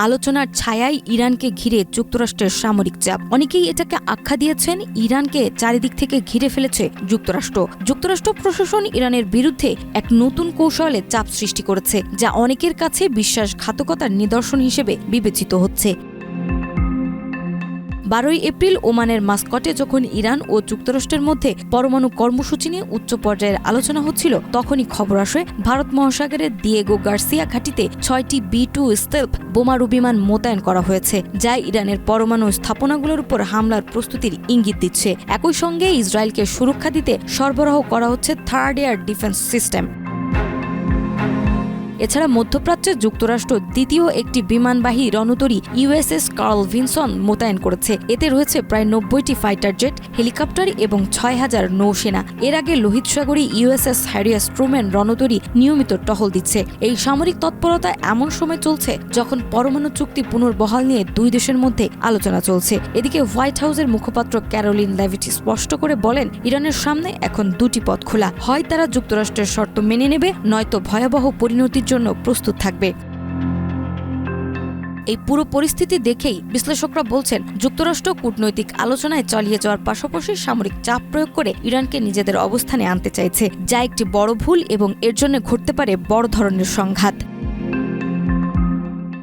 আলোচনার ছায়ায় ইরানকে ঘিরে যুক্তরাষ্ট্রের সামরিক চাপ। অনেকেই এটাকে আখ্যা দিয়েছেন ইরানকে চারিদিক থেকে ঘিরে ফেলেছে যুক্তরাষ্ট্র প্রশাসন ইরানের বিরুদ্ধে এক নতুন কৌশলে চাপ সৃষ্টি করেছে, যা অনেকের কাছে বিশ্বাসঘাতকতার নিদর্শন হিসেবে বিবেচিত হচ্ছে। 12 এপ্রিল ওমানের মাস্কটে যখন ইরান ও যুক্তরাষ্ট্রের মধ্যে পরমাণু কর্মসূচি নিয়ে উচ্চ পর্যায়ের আলোচনা হচ্ছিল, তখনই খবর আসে ভারত মহাসাগরের দিয়েগো গার্সিয়া ঘাঁটিতে 6টি B-2 স্টেলথ বোমারু বিমান মোতায়েন করা হয়েছে, যা ইরানের পরমাণু স্থাপনাগুলোর উপর হামলার প্রস্তুতির ইঙ্গিত দিচ্ছে। একই সঙ্গে ইসরায়েলকে সুরক্ষা দিতে সরবরাহ করা হচ্ছে থার্ড এয়ার ডিফেন্স সিস্টেম। এছাড়া মধ্যপ্রাচ্যে যুক্তরাষ্ট্র দ্বিতীয় একটি বিমানবাহী রণতরী USS কার্ল ভিনসন মোতায়েন করেছে। এতে রয়েছে প্রায় 90টি ফাইটার জেট, হেলিকপ্টার এবং 6000 নৌসেনা। এর আগে লোহিত সাগরে USS হ্যারি এস ট্রুম্যান রণতরী নিয়মিত টহল দিচ্ছে। এই সামরিক তৎপরতা এমন সময় চলছে যখন পরমাণু চুক্তি পুনর্বহাল নিয়ে দুই দেশের মধ্যে আলোচনা চলছে। এদিকে হোয়াইট হাউসের মুখপাত্র ক্যারোলিন লেভিটি স্পষ্ট করে বলেন, ইরানের সামনে এখন দুটি পথ খোলা, হয় তারা যুক্তরাষ্ট্রের শর্ত মেনে নেবে, নয়তো ভয়াবহ পরিণতির জন্য প্রস্তুত থাকবে। এই পুরো পরিস্থিতি দেখেই বিশ্লেষকরা বলছেন, যুক্তরাষ্ট্র কূটনৈতিক আলোচনায় চালিয়ে যাওয়ার পাশাপাশি সামরিক চাপ প্রয়োগ করে ইরানকে নিজেদের অবস্থানে আনতে চাইছে, যা একটি বড় ভুল এবং এর জন্য ঘটতে পারে বড় ধরনের সংঘাত।